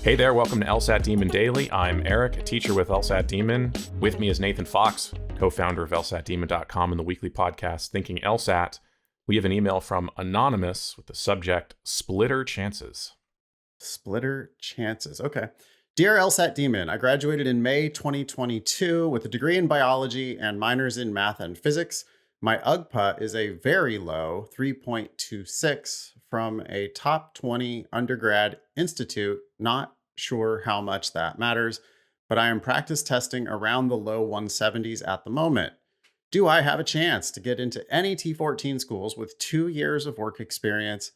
Hey there, welcome to LSAT Demon Daily. I'm Erik, a teacher with LSAT Demon. With me is Nathan Fox, co-founder of LSATdemon.com and the weekly podcast Thinking LSAT. We have an email from Anonymous with the subject, Splitter Chances. Splitter Chances. Okay. Dear LSAT Demon, I graduated in May 2022 with a degree in biology and minors in math and physics. My UGPA is a very low 3.26 from a top 20 undergrad institute. Not sure how much that matters, but I am practice testing around the low 170s at the moment. Do I have a chance to get into any T14 schools with 2 years of work experience,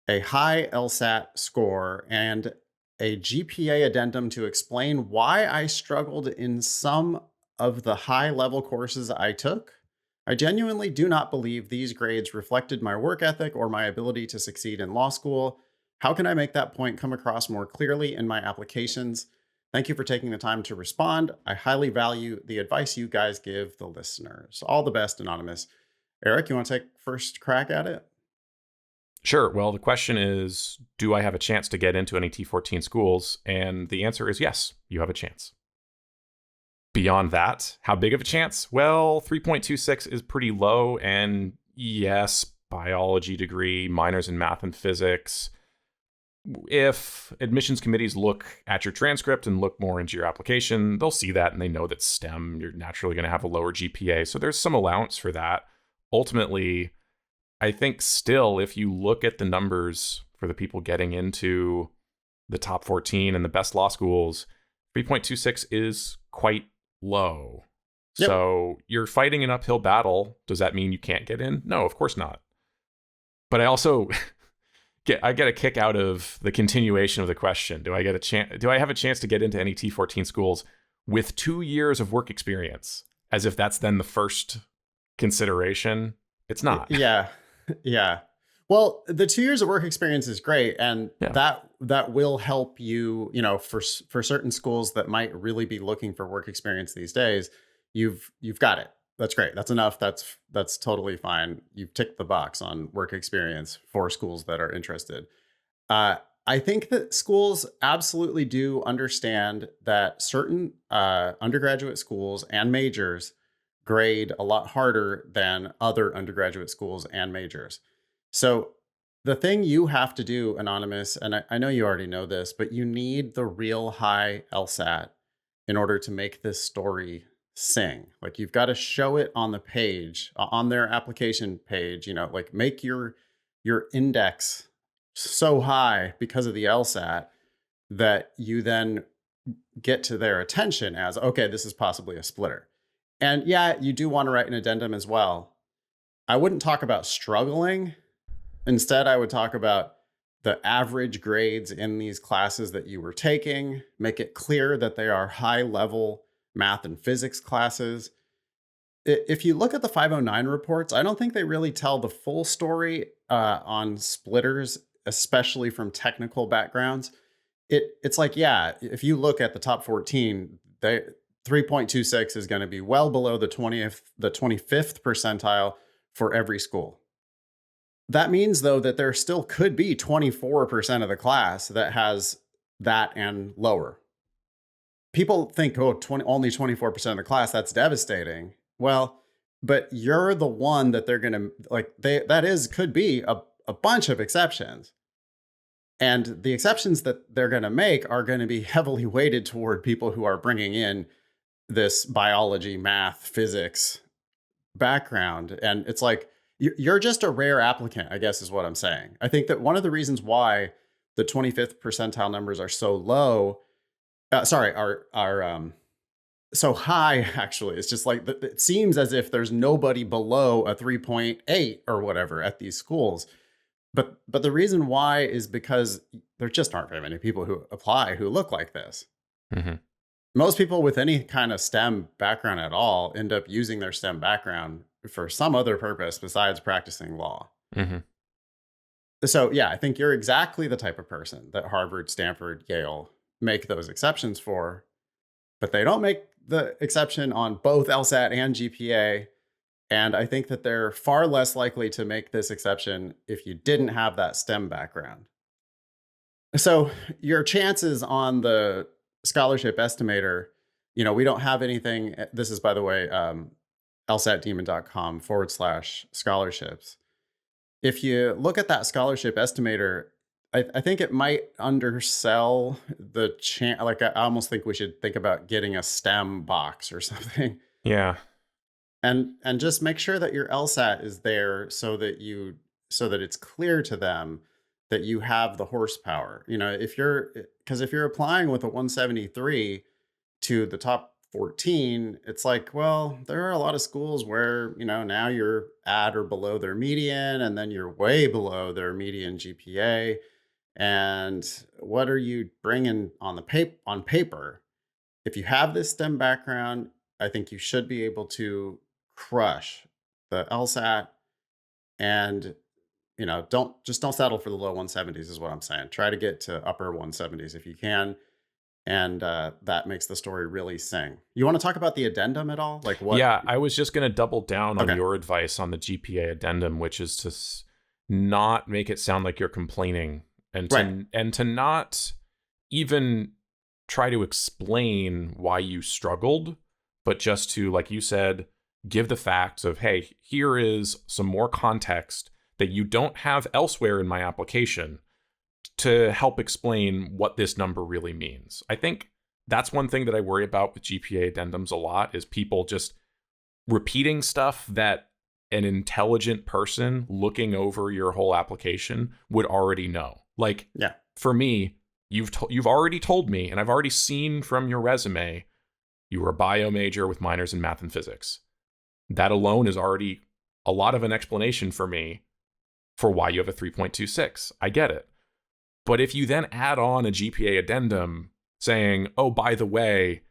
a high LSAT score, and a GPA addendum to explain why I struggled in some of the high-level courses I took? I genuinely do not believe these grades reflected my work ethic or my ability to succeed in law school. How can I make that point come across more clearly in my applications? Thank you for taking the time to respond. I highly value the advice you guys give the listeners. All the best, Anonymous. Erik, you want to take first crack at it? Sure. Well, the question is, do I have a chance to get into any T14 schools? And the answer is yes, you have a chance. Beyond that, how big of a chance? Well, 3.26 is pretty low. And yes, biology degree, minors in math and physics. If admissions committees look at your transcript and look more into your application, they'll see that and they know that STEM, you're naturally going to have a lower GPA. So there's some allowance for that. Ultimately, I think still, if you look at the numbers for the people getting into the top 14 and the best law schools, 3.26 is quite low. Yep. So you're fighting an uphill battle. Does that mean you can't get in? No, of course not. But I also get a kick out of the continuation of the question. Do I have a chance to get into any T14 schools with 2 years of work experience? As if that's then the first consideration. It's not. Yeah. Yeah. Well, the 2 years of work experience is great. And that will help you, for certain schools that might really be looking for work experience these days, you've got it. That's great. That's enough. That's totally fine. You've ticked the box on work experience for schools that are interested. I think that schools absolutely do understand that certain undergraduate schools and majors grade a lot harder than other undergraduate schools and majors. So the thing you have to do, Anonymous, and I know you already know this, but you need the real high LSAT in order to make this story sing. Like, you've got to show it on the page, on their application page, like make your index so high because of the LSAT that you then get to their attention as, okay, this is possibly a splitter. And yeah, you do want to write an addendum as well. I wouldn't talk about struggling. Instead, I would talk about the average grades in these classes that you were taking. Make it clear that they are high-level math and physics classes. If you look at the 509 reports, I don't think they really tell the full story on splitters, especially from technical backgrounds. It's like, yeah, if you look at the top 14, 3.26 is going to be well below the 25th percentile for every school. That means, though, that there still could be 24% of the class that has that and lower. People think, only 24% of the class, that's devastating. Well, but you're the one that they're going to, could be a bunch of exceptions. And the exceptions that they're going to make are going to be heavily weighted toward people who are bringing in this biology, math, physics background. And it's like, you're just a rare applicant, I guess is what I'm saying. I think that one of the reasons why the 25th percentile numbers are so low, are so high, actually. It's just like, it seems as if there's nobody below a 3.8 or whatever at these schools. But the reason why is because there just aren't very many people who apply who look like this. Mm-hmm. Most people with any kind of STEM background at all end up using their STEM background for some other purpose besides practicing law. Mm-hmm. So yeah, I think you're exactly the type of person that Harvard, Stanford, Yale make those exceptions for, but they don't make the exception on both LSAT and GPA. And I think that they're far less likely to make this exception if you didn't have that STEM background. So your chances on the scholarship estimator, we don't have anything. This is, by the way, lsatdemon.com/scholarships. If you look at that scholarship estimator, I think it might undersell the chance. Like, I almost think we should think about getting a STEM box or something, Yeah. and just make sure that your LSAT is there so that it's clear to them that you have the horsepower. If you're applying with a 173 to the top 14, it's like, well, there are a lot of schools where, now you're at or below their median, and then you're way below their median GPA. And what are you bringing on paper? If you have this STEM background, I think you should be able to crush the LSAT. And don't settle for the low 170s is what I'm saying. Try to get to upper 170s if you can, and that makes the story really sing. You want to talk about the addendum at all? Like what? Yeah, I was just going to double down on Okay. your advice on the GPA addendum, which is to not make it sound like you're complaining, and Right. to not even try to explain why you struggled, but just to, like you said, give the facts of, hey, here is some more context that you don't have elsewhere in my application to help explain what this number really means. I think that's one thing that I worry about with GPA addendums a lot, is people just repeating stuff that an intelligent person looking over your whole application would already know. Like, Yeah. for me, you've already told me, and I've already seen from your resume, you were a bio major with minors in math and physics. That alone is already a lot of an explanation for me for why you have a 3.26. I get it. But if you then add on a GPA addendum saying, oh, by the way,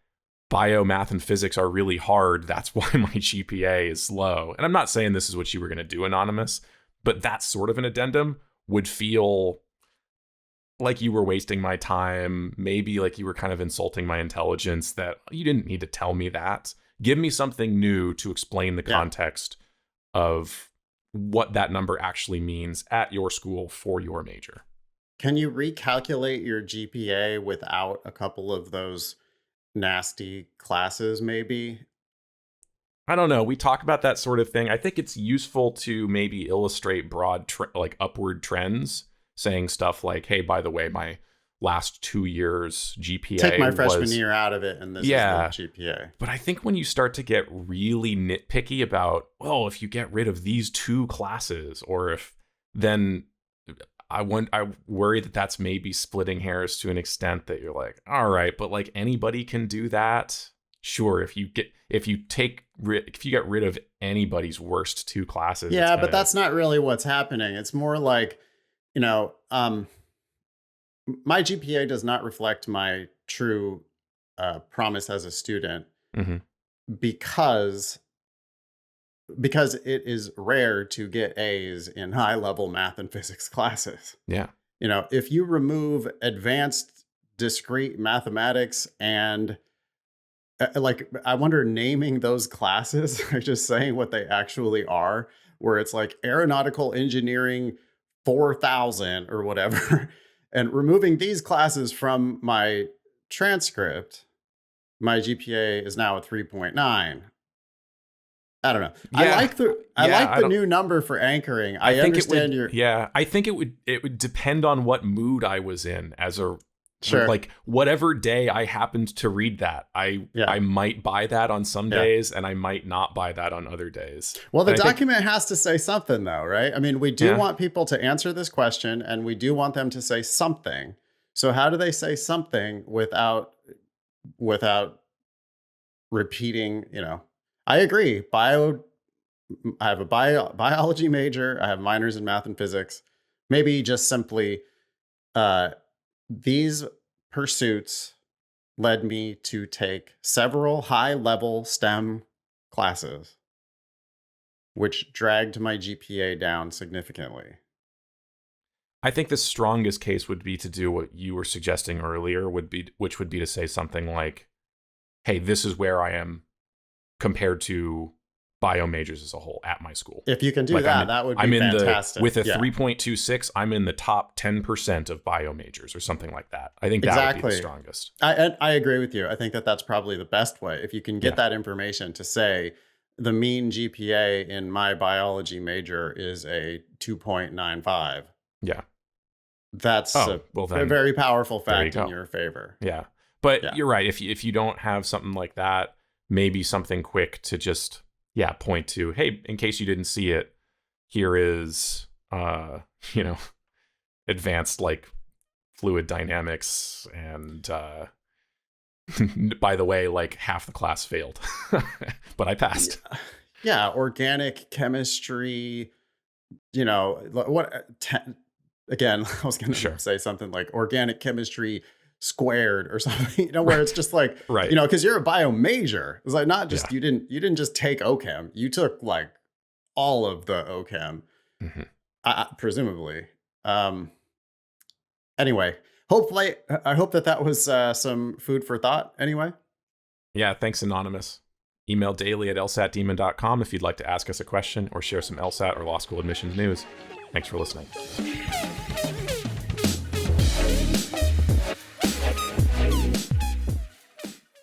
bio, math, and physics are really hard, that's why my GPA is low. And I'm not saying this is what you were going to do, Anonymous, but that sort of an addendum would feel like you were wasting my time, maybe like you were kind of insulting my intelligence, that you didn't need to tell me that. Give me something new to explain the context of what that number actually means at your school for your major. Can you recalculate your GPA without a couple of those nasty classes, maybe? I don't know. We talk about that sort of thing. I think it's useful to maybe illustrate broad, like upward trends, saying stuff like, hey, by the way, my last 2 years GPA Take my freshman year out of it, and this is the GPA. But I think when you start to get really nitpicky about, well, if you get rid of these 2 classes, or if then I worry that that's maybe splitting hairs to an extent that you're like, all right, but like anybody can do that. Sure, if you get rid of anybody's worst 2 classes. Yeah, but that's not really what's happening. It's more like, my GPA does not reflect my true promise as a student, because it is rare to get A's in high level math and physics classes. Yeah. If you remove advanced discrete mathematics and I wonder, naming those classes, just saying what they actually are, where it's like aeronautical engineering 4000 or whatever, and removing these classes from my transcript, my GPA is now a 3.9. I don't know. Yeah. I like the new number for anchoring. I understand I think it would depend on what mood I was in as a Sure. Like whatever day I happened to read that, I might buy that on some days, and I might not buy that on other days. Well, the document has to say something, though, right? I mean, we do want people to answer this question, and we do want them to say something. So how do they say something without repeating? I agree. I have a biology major. I have minors in math and physics. Maybe just simply, these pursuits led me to take several high-level STEM classes, which dragged my GPA down significantly. I think the strongest case would be to do what you were suggesting earlier, which would be to say something like, hey, this is where I am compared to bio majors as a whole at my school. If you can do that would be fantastic. With a 3.26, I'm in the top 10% of bio majors or something like that. I think that would be the strongest. I agree with you. I think that's probably the best way. If you can get that information to say the mean GPA in my biology major is a 2.95. Yeah. That's a very powerful fact in your favor. Yeah. But you're right. If you don't have something like that, maybe something quick to just point to, hey, in case you didn't see it, here is advanced like fluid dynamics, and by the way, like half the class failed but I passed. Organic chemistry, again, I was gonna say something like organic chemistry squared or something, where it's just like, right, because you're a bio major. It's like not just you didn't just take OChem, you took like all of the OChem, presumably. Anyway, hopefully, I hope that was some food for thought. Anyway, thanks, Anonymous. Email daily@lsatdemon.com if you'd like to ask us a question or share some LSAT or law school admissions news. Thanks for listening.